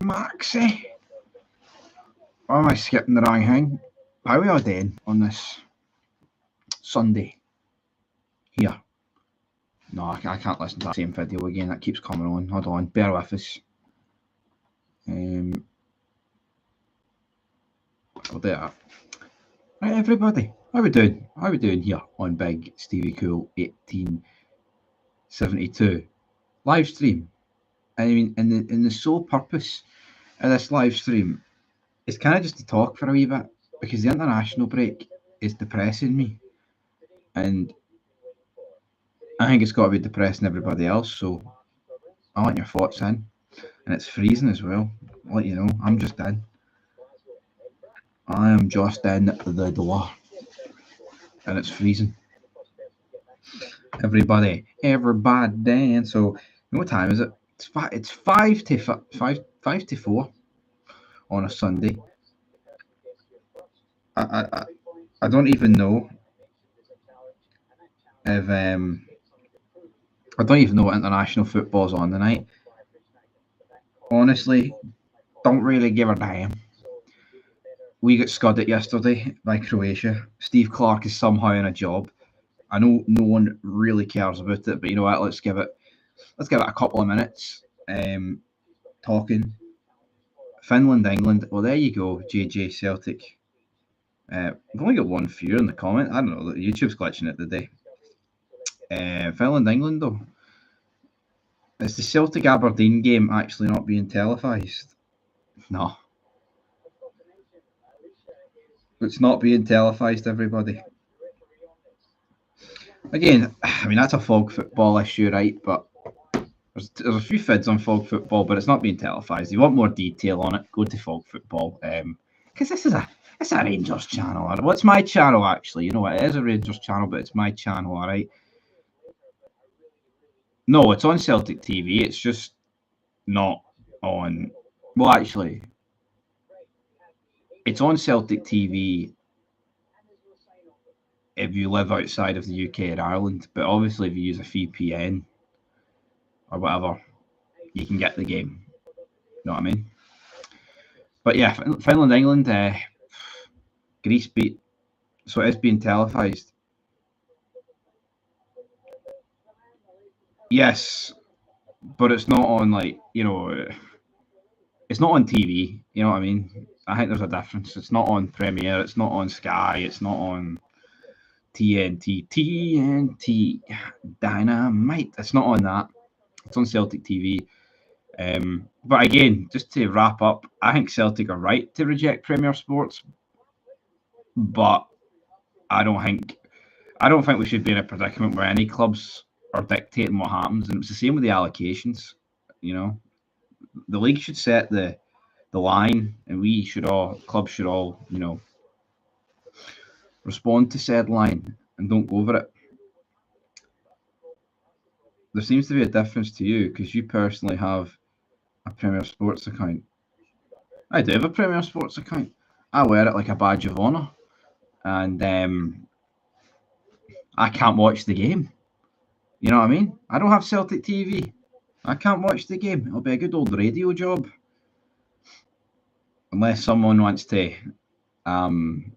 Maxi. Why am I skipping the wrong thing? How are we all doing on this Sunday? Here. No, I can't listen to that same video again. That keeps coming on. Hold on. Bear with us. I'll do that. Right, everybody. How we doing? How we doing here on Big Stevie Cool 1872 live stream? I mean, in the sole purpose of this live stream is kind of just to talk for a wee bit, because the international break is depressing me, and I think it's got to be depressing everybody else. So I want your thoughts in, and it's freezing as well. I'll let you know. I'm just in. I am just in the door, and it's freezing. Everybody. So what time is it? It's 5 to 4 on a Sunday. I don't even know if I don't even know what international football's on tonight. Honestly, don't really give a damn. We got scudded yesterday by Croatia. Steve Clarke is somehow in a job. I know no one really cares about it, but you know what? Let's give it a couple of minutes. Talking Finland, England. Well, there you go, JJ Celtic. We've only got one viewer in the comment. I don't know. YouTube's glitching it today. Finland, England though. Is the Celtic Aberdeen game actually not being televised? No. It's not being televised, everybody. Again, I mean, that's a fog football issue, right? But there's a few fids on fog football, but it's not being televised. If you want more detail on it, go to fog football. Because it's a Rangers channel. Well, it's my channel, actually. You know what? It is a Rangers channel, but it's my channel, all right? No, it's on Celtic TV. It's just not on... Well, actually, it's on Celtic TV if you live outside of the UK and Ireland, but obviously if you use a VPN or whatever, you can get the game. You know what I mean? But yeah, Finland, England, Greece beat, so it is being televised. Yes, but it's not on, like, you know, it's not on TV. You know what I mean? I think there's a difference. It's not on Premiere. It's not on Sky. It's not on TNT Dynamite. It's not on that. It's on Celtic TV. But again, just to wrap up, I think Celtic are right to reject Premier Sports, but I don't think we should be in a predicament where any clubs are dictating what happens. And it's the same with the allocations. You know, the league should set the line, and clubs should all, you know, respond to said line and don't go over it. There seems to be a difference to you because you personally have a Premier Sports account. I do have a Premier Sports account. I wear it like a badge of honour, and I can't watch the game. You know what I mean? I don't have Celtic TV. I can't watch the game. It'll be a good old radio job. Unless someone wants to lend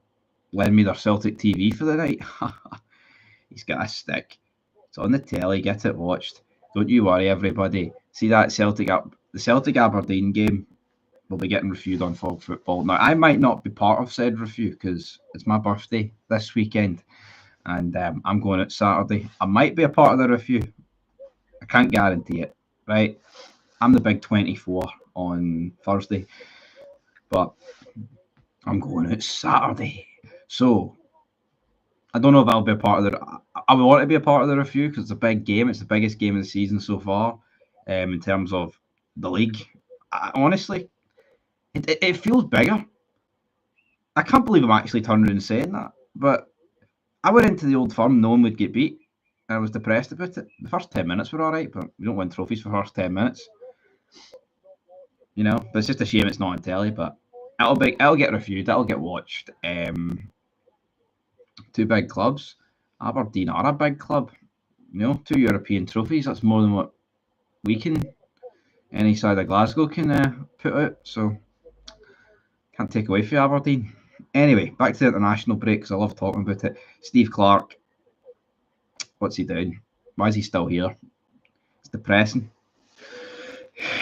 me their Celtic TV for the night. He's got a stick. It's on the telly. Get it watched. Don't you worry, everybody. See that the Celtic Aberdeen game will be getting reviewed on Fog Football. Now, I might not be part of said review because it's my birthday this weekend, and I'm going out Saturday. I might be a part of the review. I can't guarantee it, right? I'm the big 24 on Thursday, but I'm going out Saturday. So I don't know if I'll be a part of I would want to be a part of the review because it's a big game. It's the biggest game of the season so far, in terms of the league. Honestly, it feels bigger. I can't believe I'm actually turning and saying that, but I went into the Old Firm knowing we'd get beat, and I was depressed about it. The first 10 minutes were all right, but we don't win trophies for the first 10 minutes. You know, but it's just a shame it's not on telly, but it'll get reviewed, it'll get watched. Two big clubs. Aberdeen are a big club. You know, 2 European trophies. That's more than what we can any side of Glasgow can put out, so can't take away from Aberdeen. Anyway, back to the international break, because I love talking about it. Steve Clarke, what's he doing? Why is he still here? It's depressing.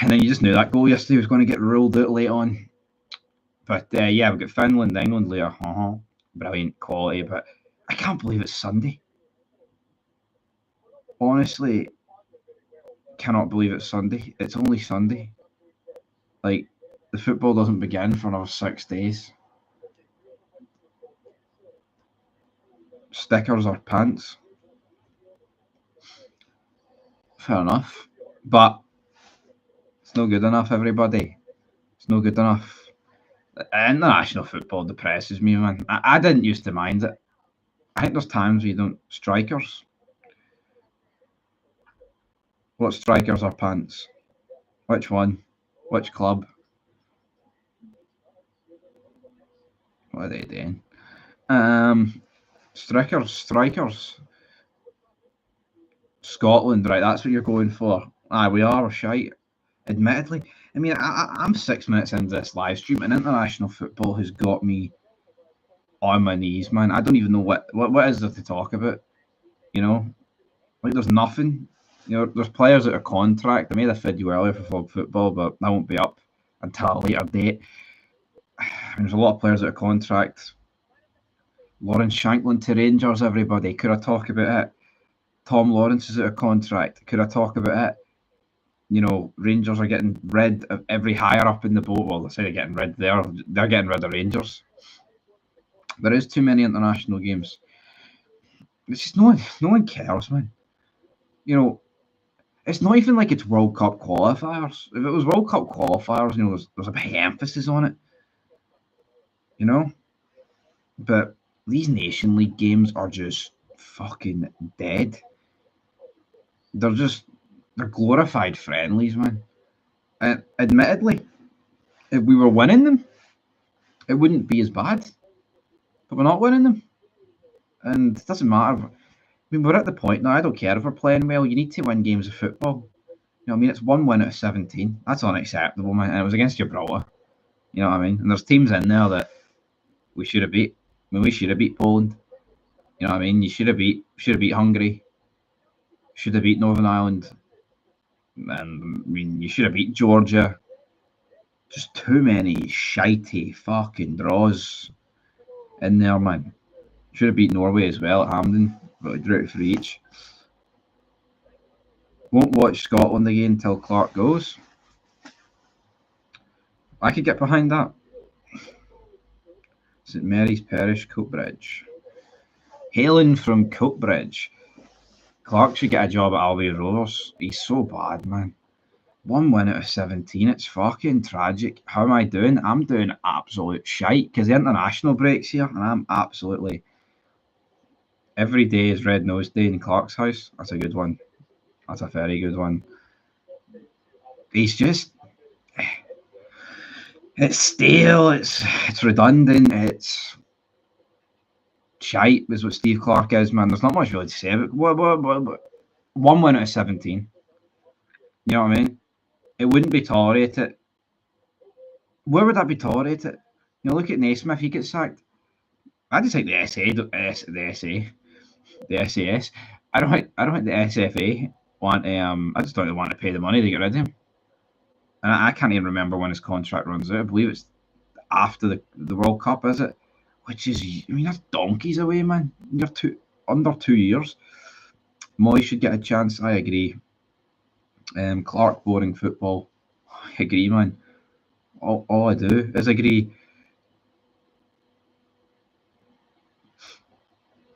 And then you just knew that goal yesterday was going to get ruled out late on. But yeah, we've got Finland, England later. Brilliant quality, but I can't believe it's Sunday. Honestly, cannot believe it's Sunday. It's only Sunday. Like, the football doesn't begin for another 6 days. Stickers or pants. Fair enough. But it's no good enough, everybody. It's no good enough. International football depresses me, man. I didn't used to mind it. I think there's times where you don't. Strikers. What strikers or pants? Which one? Which club? What are they doing? Strikers. Scotland, right? That's what you're going for. Aye, we are shite. Admittedly, I mean, I'm 6 minutes into this live stream, and international football has got me on my knees, man. I don't even know what is there to talk about. You know, like there's nothing. You know, there's players that are contract. I made a video earlier for Fog Football, but that won't be up until a later date. There's a lot of players that are contract. Lawrence Shanklin to Rangers, everybody. Could I talk about it? Tom Lawrence is out of contract. Could I talk about it? You know, Rangers are getting rid of every higher up in the boat. Well, they say they're getting rid. They're getting rid of Rangers. There is too many international games. It's just no one cares, man. You know, it's not even like it's World Cup qualifiers. If it was World Cup qualifiers, you know, there's a big emphasis on it. You know, but these Nation League games are just fucking dead. They're glorified friendlies, man. And admittedly, if we were winning them, it wouldn't be as bad. But we're not winning them. And it doesn't matter. I mean, we're at the point now, I don't care if we're playing well. You need to win games of football. You know what I mean? It's 1 win out of 17. That's unacceptable, man. And it was against Gibraltar. You know what I mean? And there's teams in there that we should have beat. I mean, we should have beat Poland. You know what I mean? You should have beat Hungary. Should have beat Northern Ireland. And I mean, you should have beat Georgia. Just too many shitey fucking draws in there, man. Should have beat Norway as well at Hampden, but we drew it for each. Won't watch Scotland again until Clarke goes. I could get behind that. St Mary's Parish, Coatbridge. Hailing from Coatbridge. Clarke should get a job at Albion Rovers. He's so bad, man. 1 win out of 17. It's fucking tragic. How am I doing? I'm doing absolute shite because the international break's here and I'm absolutely... Every day is Red Nose Day in Clarke's house. That's a good one. That's a very good one. He's just... It's stale. It's redundant. It's... shite is what Steve Clarke is, man. There's not much really to say about it. 1 win out of 17. You know what I mean? It wouldn't be tolerated. Where would that be tolerated? You know, look at Naismith, he gets sacked. I just think the SAS. I don't think the SFA want I just don't really want to pay the money to get rid of him. And I can't even remember when his contract runs out. I believe it's after the World Cup, is it? Which is, I mean, that's donkeys away, man. You're under 2 years. Moy should get a chance. I agree. Clarke, boring football. I agree, man. All I do is agree.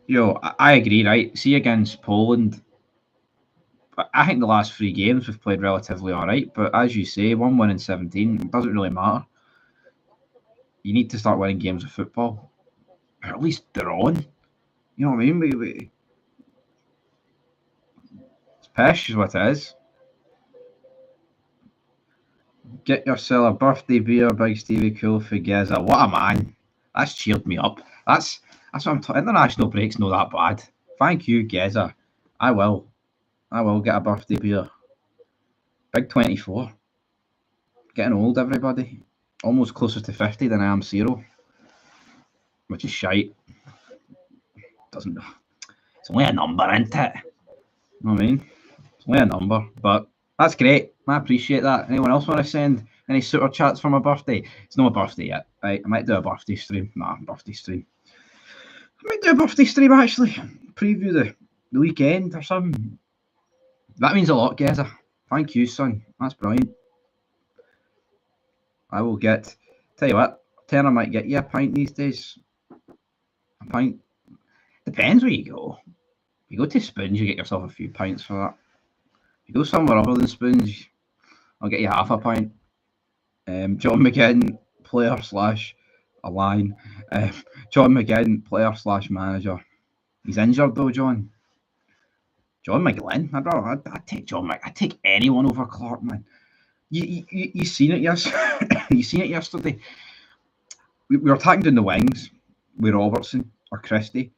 Yo, I agree, right? See, against Poland, I think the last 3 games we've played relatively all right. But as you say, 1 win in 17, it doesn't really matter. You need to start winning games of football. Or at least drawing. You know what I mean? It's pish is what it is. Get yourself a birthday beer, Big Stevie Cool for Geza. What a man. That's cheered me up. That's what I'm talking. International break's not that bad. Thank you, Geza. I will get a birthday beer. Big 24. Getting old, everybody. Almost closer to 50 than I am 0. Which is shite. Doesn't. It's only a number, isn't it? You know what I mean? It's only a number. But that's great. I appreciate that. Anyone else want to send any super chats for my birthday? It's not my birthday yet. Right? I might do a birthday stream. Birthday stream. I might do a birthday stream, actually. Preview the weekend or something. That means a lot, Geza. Thank you, son. That's brilliant. I will get... Tell you what, Turner might get you a pint these days. A pint. Depends where you go. If you go to Spoons, you get yourself a few pints for that. If you go somewhere other than Spoons, I'll get you half a pint. John McGinn, player / a line. John McGinn, player / manager. He's injured though, John. John McGlynn. I'd take John I'd take anyone over Clarke, man. You seen it you seen it yesterday. We were attacking down the wings with Robertson or Christie,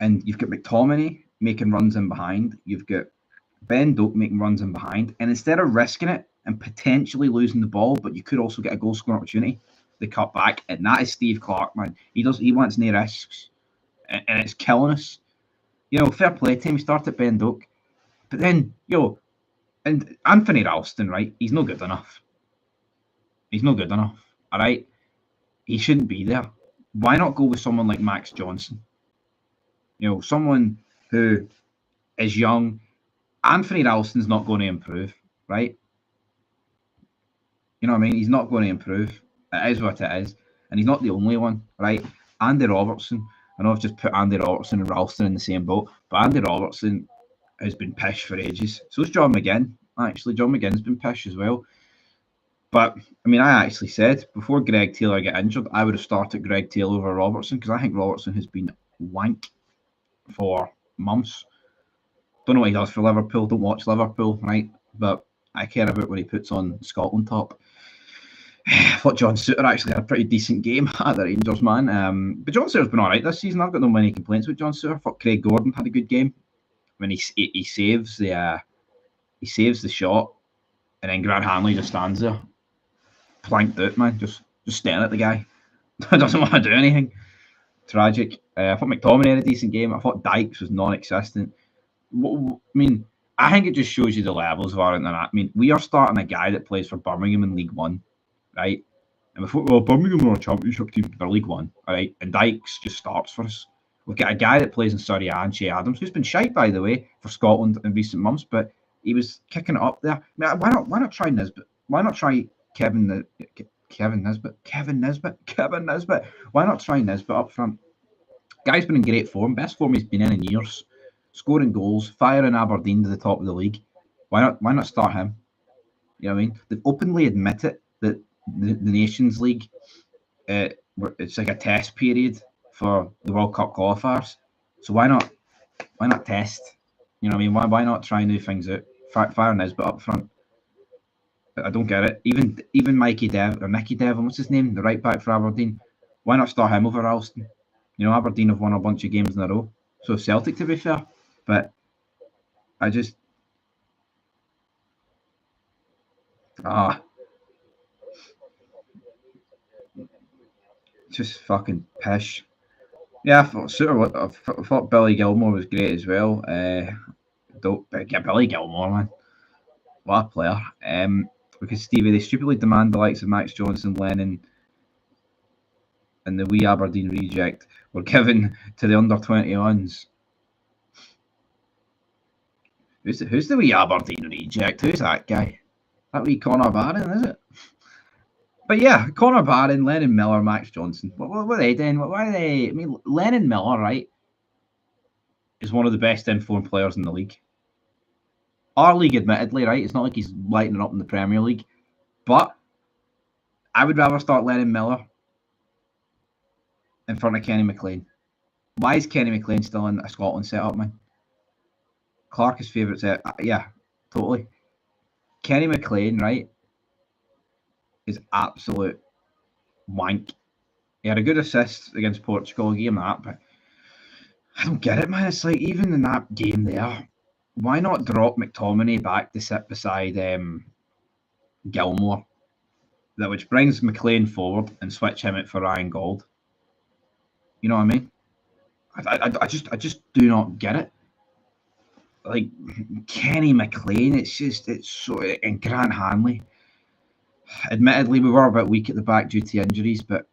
and you've got McTominay making runs in behind. You've got Ben Doak making runs in behind, and instead of risking it and potentially losing the ball, but you could also get a goal scoring opportunity, they cut back, and that is Steve Clarke, man. He wants no risks, and it's killing us. You know, fair play to him. He started Ben Doak, but then and Anthony Ralston, right? He's no good enough. He's no good enough. All right, he shouldn't be there. Why not go with someone like Max Johnson? You know, someone who is young. Anthony Ralston's not going to improve, right? You know what I mean? He's not going to improve. It is what it is. And he's not the only one, right? Andy Robertson. I know I've just put Andy Robertson and Ralston in the same boat, but Andy Robertson has been pish for ages. So is John McGinn. Actually, John McGinn's been pish as well. But, I mean, I actually said, before Greg Taylor got injured, I would have started Greg Taylor over Robertson, because I think Robertson has been wank for months. Don't know what he does for Liverpool. Don't watch Liverpool, right? But I care about what he puts on Scotland top. I thought John Souttar actually had a pretty decent game at the Rangers, man. But John Souttar's been all right this season. I've got no many complaints with John Souttar. I thought Craig Gordon had a good game when he saves the shot, and then Grant Hanley just stands there, planked out, man, just staring at the guy. Doesn't want to do anything. Tragic. I thought McTominay had a decent game. I thought Dykes was non-existent. I mean, I think it just shows you the levels of our internet. I mean, we are starting a guy that plays for Birmingham in League One, right? And we thought, well, Birmingham are a championship team for League One, all right? And Dykes just starts for us. We've got a guy that plays in Surrey and Che Adams, who's been shite, by the way, for Scotland in recent months, but he was kicking it up there. I mean, why not try Nisbet? Why not try Kevin Nisbet? Why not try Nisbet up front? Guy's been in great form, best form he's been in years. Scoring goals, firing Aberdeen to the top of the league. Why not start him? You know what I mean? They've openly admitted that the Nations League, it's like a test period for the World Cup qualifiers. So why not test? You know what I mean? Why not try new things out? Fire Nisbet up front. I don't get it. Even Nicky Devon, what's his name? The right back for Aberdeen. Why not start him over Ralston? You know, Aberdeen have won a bunch of games in a row. So Celtic, to be fair. But I just fucking pish. Yeah, I thought Billy Gilmore was great as well. Get Billy Gilmore, man. What a player. Because Stevie, they stupidly demand the likes of Max Johnson, Lennon, and the wee Aberdeen reject were given to the under-21s. Who's the wee Aberdeen reject? Who's that guy? That wee Connor Barron, is it? But yeah, Connor Barron, Lennon Miller, Max Johnson. What are they doing? Why are they? I mean, Lennon Miller, right, is one of the best informed players in the league. Our league, admittedly, right? It's not like he's lighting it up in the Premier League. But I would rather start Lennon Miller in front of Kenny McLean. Why is Kenny McLean still in a Scotland setup, man? Clarke is favourite set. Yeah, totally. Kenny McLean, right, is absolute wank. He had a good assist against Portugal, I gave him that, but I don't get it, man. It's like, even in that game there, why not drop McTominay back to sit beside Gilmore? that which brings McLean forward and switch him out for Ryan Gold. You know what I mean? I just do not get it. Like Kenny McLean, it's so, and Grant Hanley. Admittedly, we were a bit weak at the back due to injuries, but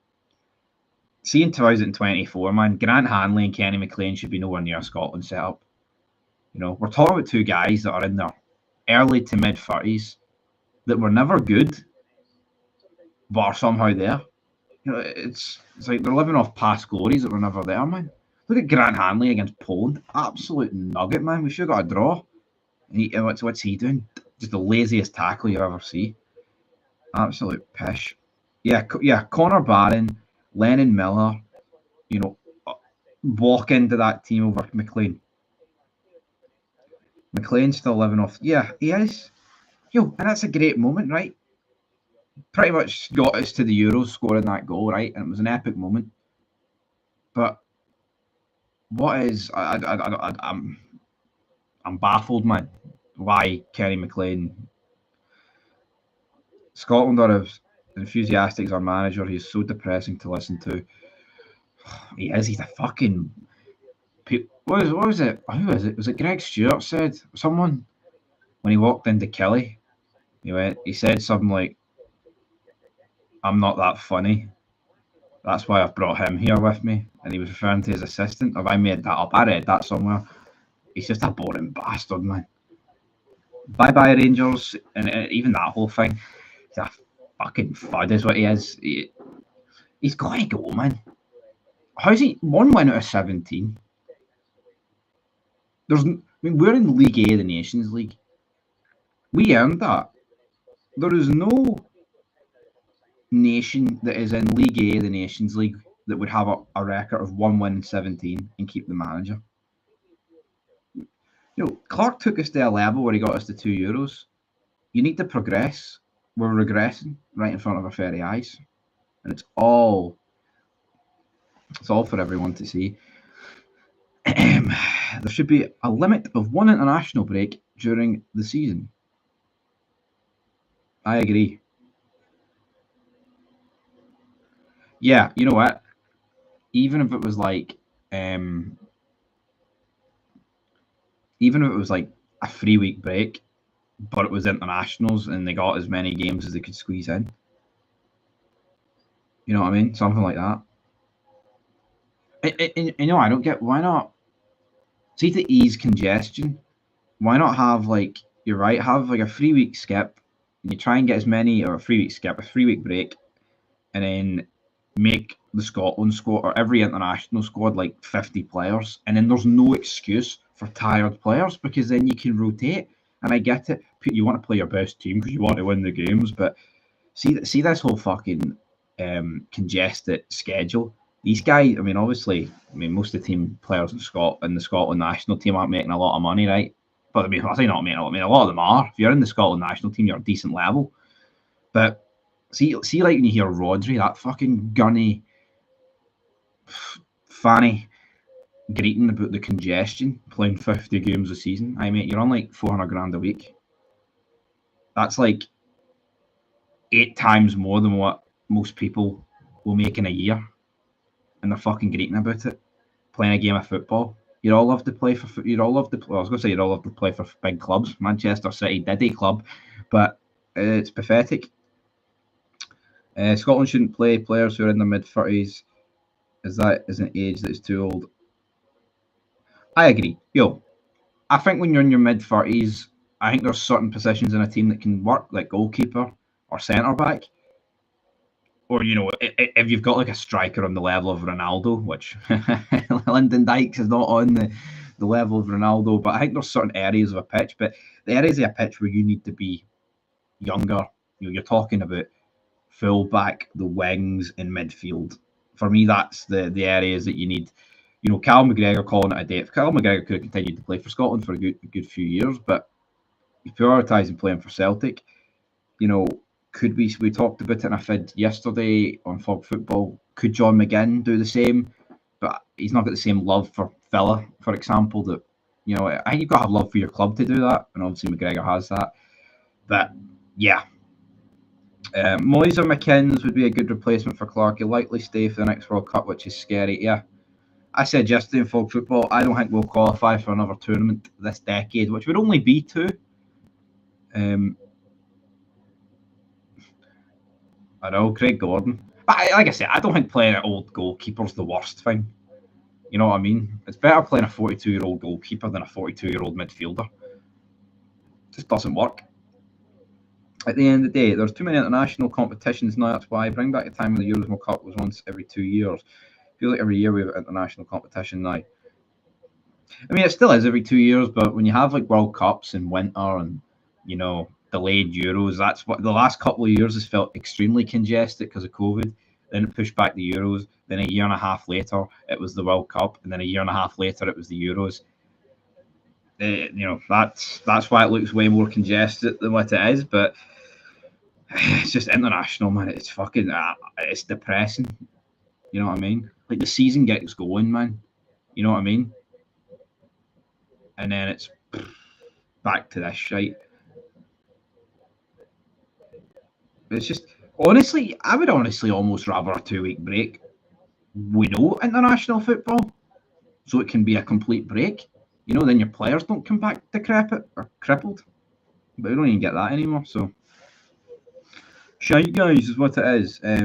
see in 2024, man, Grant Hanley and Kenny McLean should be nowhere near a Scotland setup. You know, we're talking about two guys that are in their early to mid 30s that were never good, but are somehow there. You know, it's like they're living off past glories that were never there, man. Look at Grant Hanley against Poland, absolute nugget, man. We should have got a draw. And what's he doing? Just the laziest tackle you ever see. Absolute pish. Yeah, Connor Barron, Lennon Miller, you know, walk into that team over McLean. McLean's still living off. Yeah, he is. Yo, and that's a great moment, right? Pretty much got us to the Euros scoring that goal, right? And it was an epic moment. But what is I'm baffled, man. Why Kenny McLean? Scotland are as enthusiastic as our manager. He's so depressing to listen to. He is. He's a fucking. What was it? Who is it? Was it Greg Stewart said? Someone when he walked into Kelly, he said something like, "I'm not that funny. That's why I've brought him here with me." And he was referring to his assistant. Have I made that up? I read that somewhere. He's just a boring bastard, man. Bye bye Rangers, and even that whole thing. He's a fucking fud, is what he is. He's got to go, man. How's he 1 win out of 17? We're in League A, the Nations League. We earned that. There is no nation that is in League A, the Nations League, that would have a record of 1 win in 17 and keep the manager. You know, Clarke took us to a level where he got us to €2. You need to progress. We're regressing right in front of our very eyes, and it's all for everyone to see. There should be a limit of 1 international break during the season. I agree. Yeah, you know what? Even if it was like, even if it was like a 3-week break, but it was internationals and they got as many games as they could squeeze in. You know what I mean? Something like that. You know, I don't get why not. See, to ease congestion, why not have like you're right, have like a 3-week skip, and you try and get as many, or a 3-week skip, a 3-week break, and then make the Scotland squad or every international squad like 50 players, and then there's no excuse for tired players because then you can rotate. And I get it, you want to play your best team because you want to win the games, but see this whole fucking congested schedule. These guys, I mean, obviously, most of the team players in the Scotland national team aren't making a lot of money, right? But I mean, I say not making a lot. I mean, a lot of them are. If you're in the Scotland national team, you're a decent level. But see, like when you hear Rodri, that fucking gunny, fanny greeting about the congestion, playing 50 games a season. I mean, you're on like 400 grand a week. That's like 8 times more than what most people will make in a year. And they're fucking greeting about it, playing a game of football. You'd all love to play for. You'd all love to. Well, I was going to say you'd all love to play for big clubs, Manchester City, Diddy club, but it's pathetic. Scotland shouldn't play players who are in their mid-30s, as that is an age that is too old. I agree. Yo, I think when you're in your mid-30s, I think there's certain positions in a team that can work, like goalkeeper or centre back. Or, you know, if you've got like a striker on the level of Ronaldo, which Lyndon Dykes is not on the level of Ronaldo, but I think there's certain areas of a pitch. But the areas of a pitch where you need to be younger, you're talking about full-back, the wings, in midfield. For me, that's the areas that you need. You know, Cal McGregor calling it a day. Cal McGregor could have continued to play for Scotland for a good few years, but he's prioritising playing for Celtic. You know, could we talked about it in a fid yesterday on Fog Football. Could John McGinn do the same? But he's not got the same love for Villa, for example. That, you know, I think you've got to have love for your club to do that, and obviously McGregor has that. But yeah, Moyes or McKinns would be a good replacement for Clarke. He'll likely stay for the next World Cup, which is scary. Yeah, I said yesterday in Folk Football, I don't think we'll qualify for another tournament this decade, which would only be two. I know, Craig Gordon. But like I said, I don't think playing an old goalkeeper's the worst thing. You know what I mean? It's better playing a 42-year-old goalkeeper than a 42-year-old midfielder. It just doesn't work. At the end of the day, there's too many international competitions now. That's why bring back the time when the Euros World Cup was once every 2 years. I feel like every year we have international competition now. I mean, it still is every 2 years, but when you have like World Cups in winter and, you know, delayed Euros, that's what the last couple of years has felt extremely congested because of COVID. Then it pushed back the Euros. Then a year and a half later, it was the World Cup, and then a year and a half later, it was the Euros. You know, that's why it looks way more congested than what it is. But it's just international, man. It's fucking, it's depressing. You know what I mean? Like the season gets going, man. You know what I mean? And then it's back to this shite. It's just honestly, I would honestly almost rather a 2 week break. We know international football, so it can be a complete break. You know, then your players don't come back decrepit or crippled. But we don't even get that anymore. So, shite, guys, is what it is. I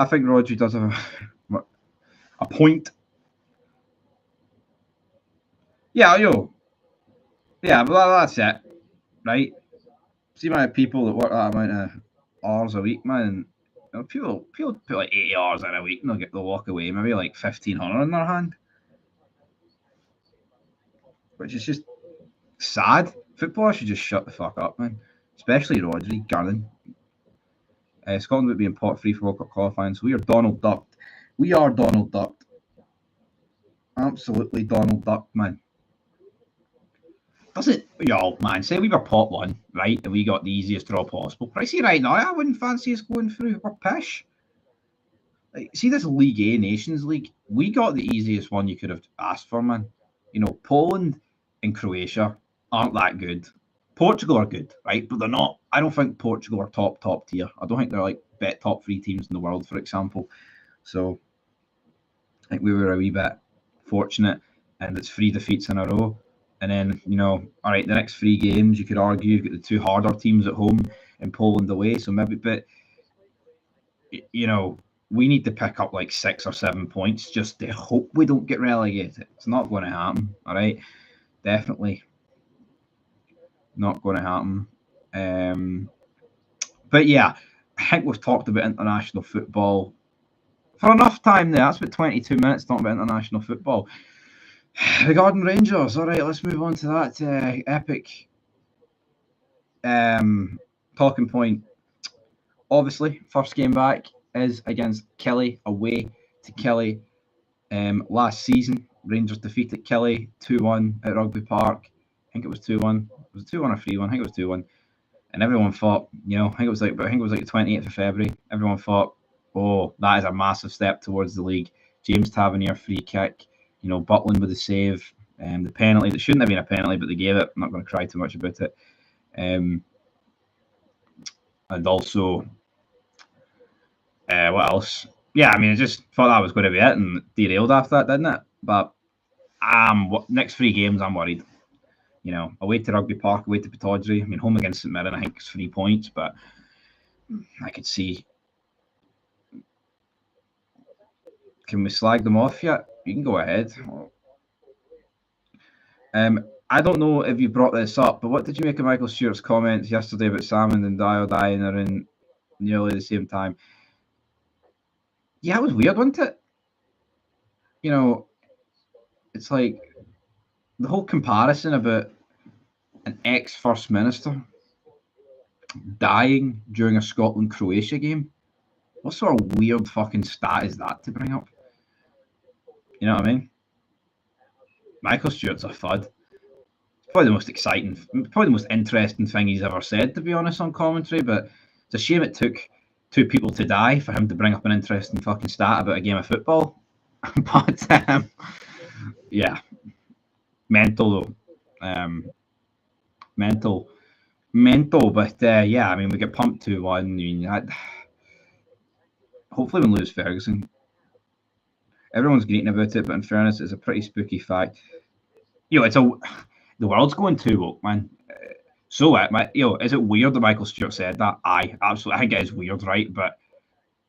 think Rodri does a point. Yeah, yeah, but that's it, right? See my people that work that amount of hours a week, man. You know, people put like 80 hours in a week and they'll walk away maybe like 1,500 in their hand, which is just sad. Footballers should just shut the fuck up, man. Especially Rodri, Garden. Scotland would be in pot three for World Cup qualifying, so we are Donald Ducked. We are Donald Ducked. Absolutely Donald Duck, man. Doesn't, yo, man, say we were pot one, right, and we got the easiest draw possible. But I see right now, I wouldn't fancy us going through. We're pish. Like, see this League A, Nations League, we got the easiest one you could have asked for, man. You know, Poland and Croatia aren't that good. Portugal are good, right? But they're not. I don't think Portugal are top tier. I don't think they're like top three teams in the world, for example. So I think we were a wee bit fortunate, and it's 3 defeats in a row. And then, you know, all right, the next 3 games, you could argue you've got the 2 harder teams at home and Poland away. So maybe, but, you know, we need to pick up like 6 or 7 points just to hope we don't get relegated. It's not going to happen, all right? Definitely not going to happen. But yeah, I think we've talked about international football for enough time there. That's about 22 minutes talking about international football. Regarding Rangers, all right, let's move on to that epic talking point. Obviously, first game back is against Kelly, away to Kelly. Last season, Rangers defeated Kelly 2-1 at Rugby Park. I think it was 2-1. Was it 2-1 or 3-1? I think it was 2-1. And everyone thought, you know, I think it was like the 28th of February. Everyone thought, oh, that is a massive step towards the league. James Tavernier free kick. You know, Butland with the save, the penalty that shouldn't have been a penalty, but they gave it. I'm not going to cry too much about it. And also, what else? Yeah, I mean, I just thought that was going to be it and derailed after that, didn't it? But next 3 games, I'm worried. You know, away to Rugby Park, away to Pittodrie. I mean, home against St Mirren, I think it's 3 points, but I could see. Can we slag them off yet? You can go ahead. I don't know if you brought this up, but what did you make of Michael Stewart's comments yesterday about Salmond and Dio dying are in nearly the same time? Yeah, it was weird, wasn't it? You know, it's like the whole comparison about an ex-First Minister dying during a Scotland-Croatia game. What sort of weird fucking stat is that to bring up? You know what I mean? Michael Stewart's a fud. Probably the most exciting, probably the most interesting thing he's ever said, to be honest, on commentary. But it's a shame it took 2 people to die for him to bring up an interesting fucking stat about a game of football. But yeah, mental though. Mental. mental. But yeah, I mean, we get pumped 2-1. I mean, hopefully we lose Ferguson. Everyone's greeting about it, but in fairness, it's a pretty spooky fact. The world's going too woke, man. So what? Is it weird that Michael Stewart said that? Aye, absolutely. I think it is weird, right? But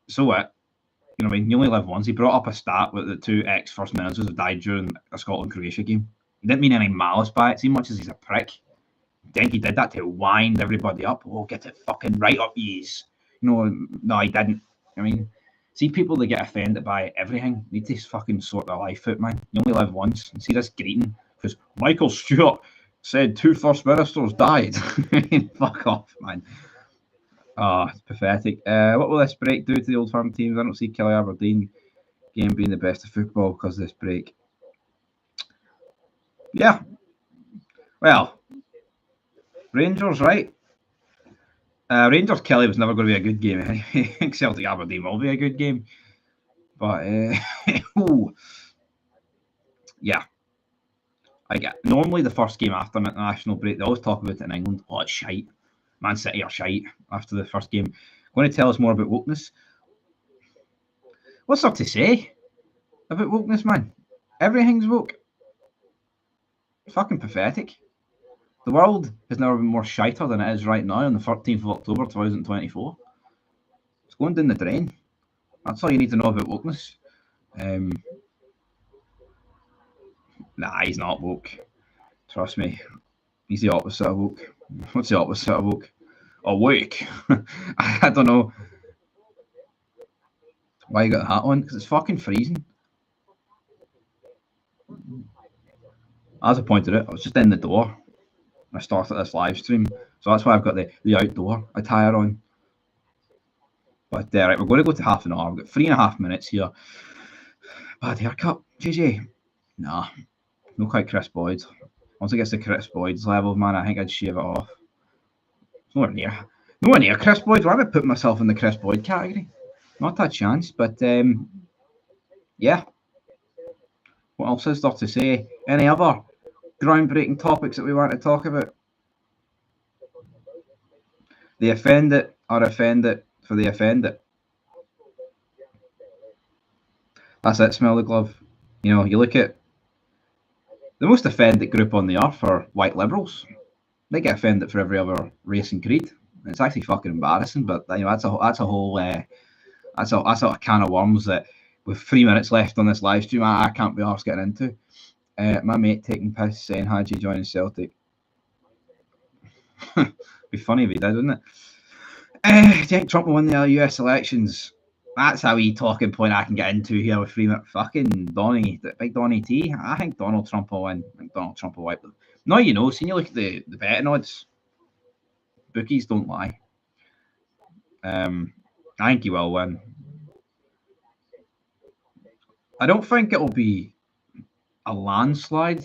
so what? I mean, you only live once. He brought up a stat with the 2 ex-first ministers who died during a Scotland-Croatia game. He didn't mean any malice by it, so much as he's a prick. I think he did that to wind everybody up. Oh, get it fucking right up, yees. No, he didn't. I mean, see people that get offended by everything need to fucking sort their life out, man. You only live once. And see this greeting because Michael Stewart said 2 first ministers died. Fuck off, man. Oh, it's pathetic. What will this break do to the Old Firm teams? I don't see Kelly Aberdeen game being the best of football because of this break. Yeah. Well, Rangers, right? Rangers Kelly was never going to be a good game anyway. I think Celtic Aberdeen will be a good game. But, yeah. Normally the first game after an international break, they always talk about it in England. Oh, it's shite. Man City are shite after the first game. Going to tell us more about wokeness? What's there to say about wokeness, man? Everything's woke. It's fucking pathetic. The world has never been more shiter than it is right now on the 13th of October 2024. It's going down the drain. That's all you need to know about wokeness. Nah, he's not woke. Trust me. He's the opposite of woke. What's the opposite of woke? Awake. I don't know. Why you got a hat on? Because it's fucking freezing. As I pointed out, I was just in the door. I started this live stream, so that's why I've got the outdoor attire on. But right, we're going to go to half an hour. We've got 3.5 minutes here. Bad haircut, JJ. Nah, not quite Chris Boyd. Once it gets to Chris Boyd's level, man, I think I'd shave it off. It's nowhere near Chris Boyd. Why would I put myself in the Chris Boyd category? Not a chance. But yeah. What else is there to say? Any other groundbreaking topics that we want to talk about? The offended are offended for the offended. That's it, smell the glove. You look at the most offended group on the earth are white liberals. They get offended for every other race and creed. It's actually fucking embarrassing, but that's a whole that's a can of worms that with 3 minutes left on this live stream, I can't be arsed getting into. My mate taking piss saying, how'd you join Celtic? Be funny if he did, wouldn't it? Do you think Trump will win the US elections? That's a wee talking point I can get into here with 3 minutes. Fucking Donny, big Donny T. I think Donald Trump will win. I think Donald Trump will wipe them. No, see, you look at the betting odds. Bookies don't lie. I think he will win. I don't think it'll be a landslide.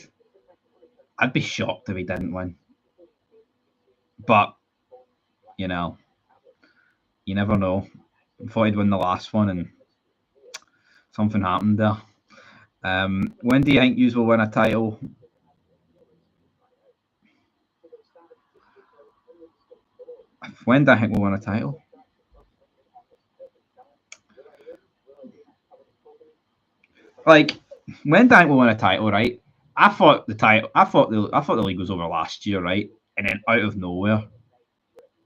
I'd be shocked if he didn't win. But, you never know. I thought he'd win the last one and something happened there. When do you think you will win a title? When do I think we'll win a title? Like, when do I think we'll win a title, right? I thought the league was over last year, right? And then out of nowhere,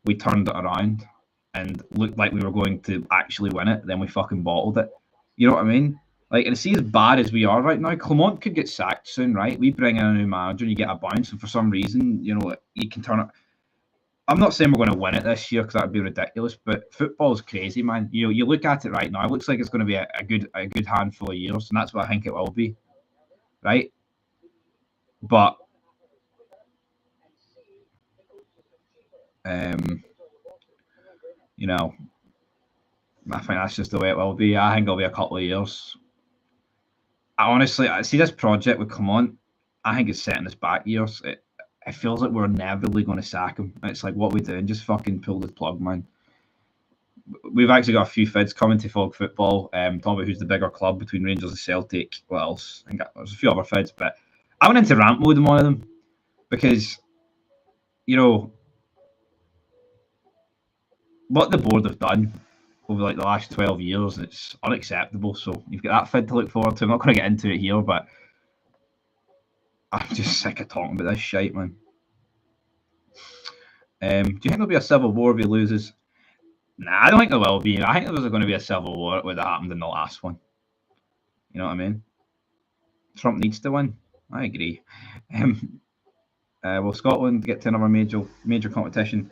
we turned it around and looked like we were going to actually win it. Then we fucking bottled it. You know what I mean? Like, and see, as bad as we are right now, Clement could get sacked soon, right? We bring in a new manager and you get a bounce, and for some reason, you can turn it. I'm not saying we're going to win it this year because that would be ridiculous, but football's crazy, man. You look at it right now, it looks like it's going to be a good handful of years, and that's what I think it will be, right? But I think that's just the way it will be. I think it'll be a couple of years. I see this project with Clement. I think it's setting us back years. It feels like we're never really going to sack him. It's like, what we doing? Just fucking pull the plug, man. We've actually got a few fids coming to Fog Football, talking about who's the bigger club between Rangers and Celtic. What else? I think there's a few other fids, but I went into rant mode on one of them because, I think, what the board have done over like the last 12 years, it's unacceptable. So you've got that fid to look forward to. I'm not going to get into it here, but I'm just sick of talking about this shite, man. Do you think there'll be a civil war if he loses? Nah, I don't think there will be. I think there was going to be a civil war. It would have happened in the last one. You know what I mean? Trump needs to win. I agree. Will Scotland get to another major competition?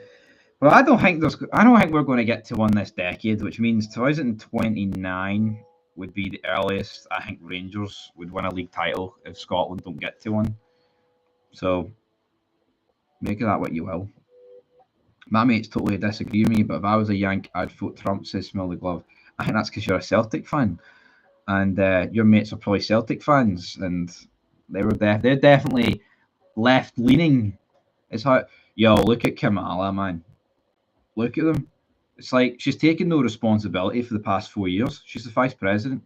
Well, I don't think we're going to get to one this decade, which means 2029 would be the earliest I think Rangers would win a league title if Scotland don't get to one. So make of that what you will. My mates totally disagree with me, but if I was a Yank, I'd vote Trump, says Smell the Glove. I think that's because you're a Celtic fan, and your mates are probably Celtic fans, and they're definitely left leaning. It's how look at Kamala, man. Look at them. It's like she's taken no responsibility for the past 4 years. She's the vice president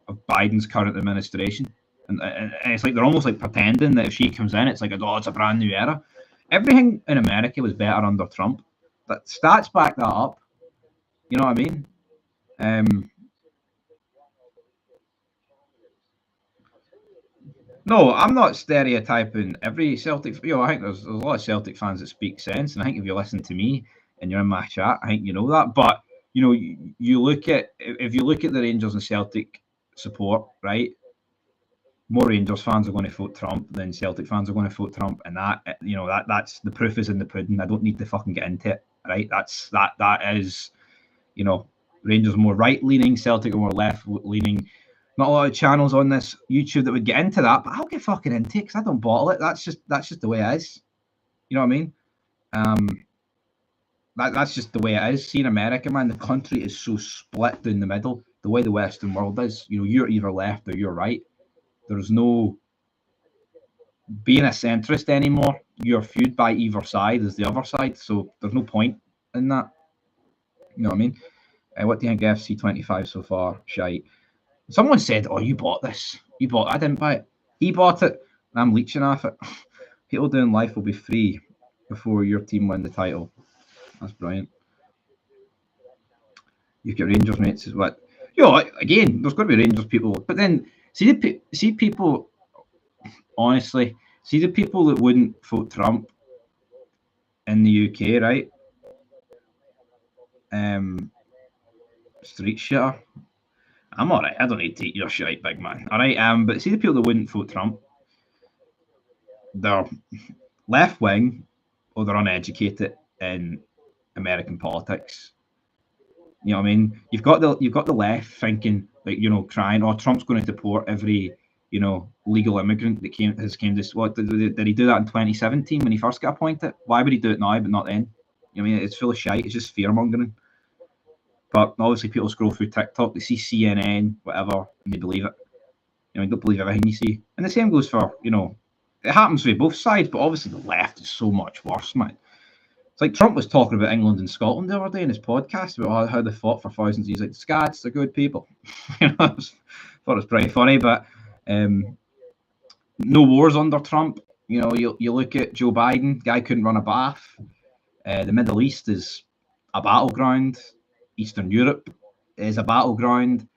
of Biden's current administration, and it's like they're almost like pretending that if she comes in, it's like it's a brand new era. Everything in America was better under Trump. But stats back that up. You know what I mean? No, I'm not stereotyping every Celtic. I think there's a lot of Celtic fans that speak sense, and I think if you listen to me and you're in my chat, I think you know that. But you look at if you look at the Rangers and Celtic support, right? More Rangers fans are going to vote Trump than Celtic fans are going to vote Trump, and that's the proof is in the pudding. I don't need to fucking get into it, right? That is, Rangers are more right leaning, Celtic are more left leaning. Not a lot of channels on this YouTube that would get into that, but I'll get fucking into it because I don't bottle it. That's just the way it is. You know what I mean? That's just the way it is. See, in America, man, the country is so split down the middle. The way the Western world is, you're either left or you're right. There's no being a centrist anymore. You're viewed by either side as the other side, so there's no point in that. You know what I mean? What do you think of FC25 so far? Shite. Someone said, "Oh, you bought this. You bought it." I didn't buy it. He bought it, and I'm leeching off it. People doing life will be free before your team win the title. That's brilliant. You've got Rangers mates as what? Again, there's got to be Rangers people, but then see people. Honestly, see the people that wouldn't vote Trump in the UK, right? Street shitter. I'm all right. I don't need to eat your shite, big man. All right. But see the people that wouldn't vote Trump, they're left wing or they're uneducated in American politics. You know what I mean? You've got the left thinking like crying, "Oh, Trump's going to deport every legal immigrant that came to." What did he do that in 2017 when he first got appointed? Why would he do it now but not then? You know what I mean? It's full of shite. It's just fear mongering. But obviously, people scroll through TikTok, they see CNN, whatever, and they believe it. You don't believe everything you see. And the same goes for, it happens with both sides, but obviously the left is so much worse, man. It's like Trump was talking about England and Scotland the other day in his podcast about how they fought for thousands. He's like, Scads, they're good people. I thought it was pretty funny, but no wars under Trump. You look at Joe Biden, guy couldn't run a bath. The Middle East is a battleground. Eastern Europe is a battleground.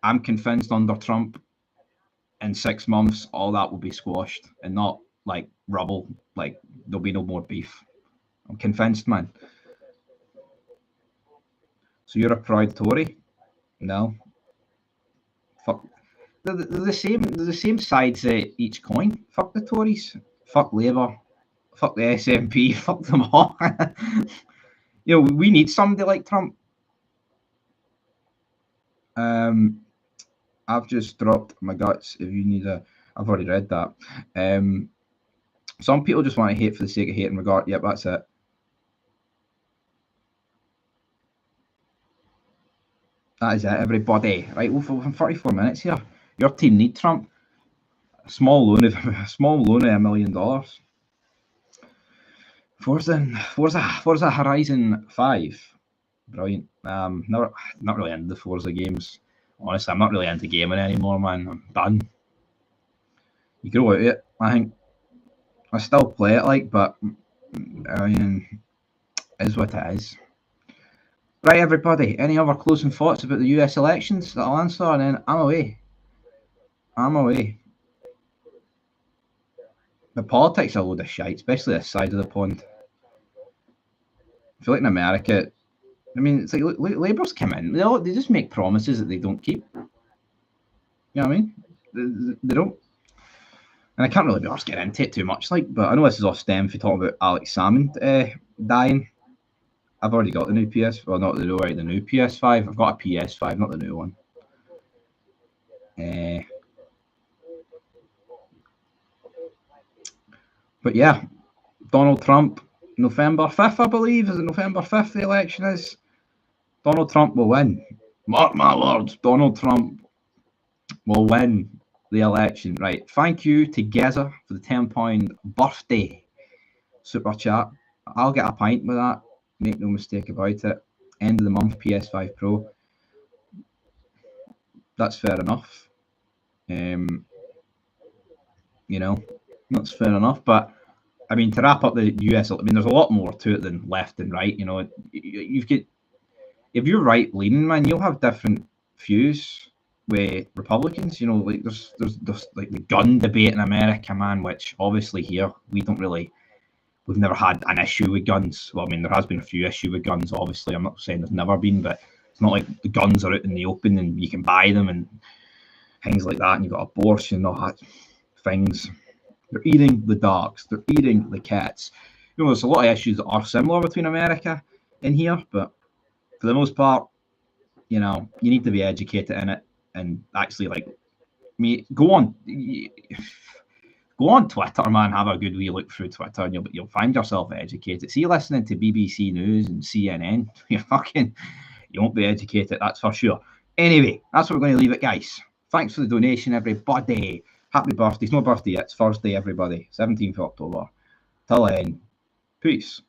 I'm convinced under Trump, in 6 months, all that will be squashed and not like rubble. Like there'll be no more beef. I'm convinced, man. So you're a proud Tory? No. Fuck. They're the same sides of each coin. Fuck the Tories. Fuck Labour. Fuck the SNP. Fuck them all. We need somebody like Trump. I've just dropped my guts. If you need I've already read that. Some people just want to hate for the sake of hating. Regard. Yep, that's it. That is it, everybody. Right, we're 34 minutes here. Your team need Trump. A small loan of $1 million. Forza Horizon 5. Brilliant. Not really into the Forza games. Honestly, I'm not really into gaming anymore, man. I'm done. You grow out of it. I think I still play it, but I mean, it is what it is. Right, everybody, any other closing thoughts about the US elections that I'll answer, and then I'm away. I'm away. The politics are a load of shite, especially this side of the pond. I feel like in America, I mean, it's like Labour's come in, they just make promises that they don't keep. You know what I mean? They don't. And I can't really be arsed getting into it too much, like, but I know this is off stem if you talk about Alex Salmond dying. I've already got the new PS, well, not the new, right, the new PS5. I've got a PS5, not the new one. But yeah, Donald Trump, November 5th, I believe. Is it November 5th the election is? Donald Trump will win. Mark my words, Donald Trump will win the election. Right. Thank you to Geza for the £10 birthday super chat. I'll get a pint with that. Make no mistake about it. End of the month, PS5 Pro. That's fair enough. You know, that's fair enough. But I mean, to wrap up the US, I mean, there's a lot more to it than left and right. You know, you've got, if you're right leaning, man, you'll have different views with Republicans. You know, like there's like the gun debate in America, man, which obviously here we've never had an issue with guns. Well, I mean, there has been a few issues with guns, obviously. I'm not saying there's never been, but it's not like the guns are out in the open and you can buy them and things like that, and you've got abortion and all that things. They're eating the dogs. They're eating the cats. You know, there's a lot of issues that are similar between America and here, but for the most part, you know, you need to be educated in it and actually, like, go on Twitter, man. Have a good wee look through Twitter, and you'll find yourself educated. See, listening to BBC News and CNN, you won't be educated. That's for sure. Anyway, that's where we're going to leave it, guys. Thanks for the donation, everybody. Happy birthday. It's not birthday yet. It's Thursday, everybody. 17th of October. Till then, peace.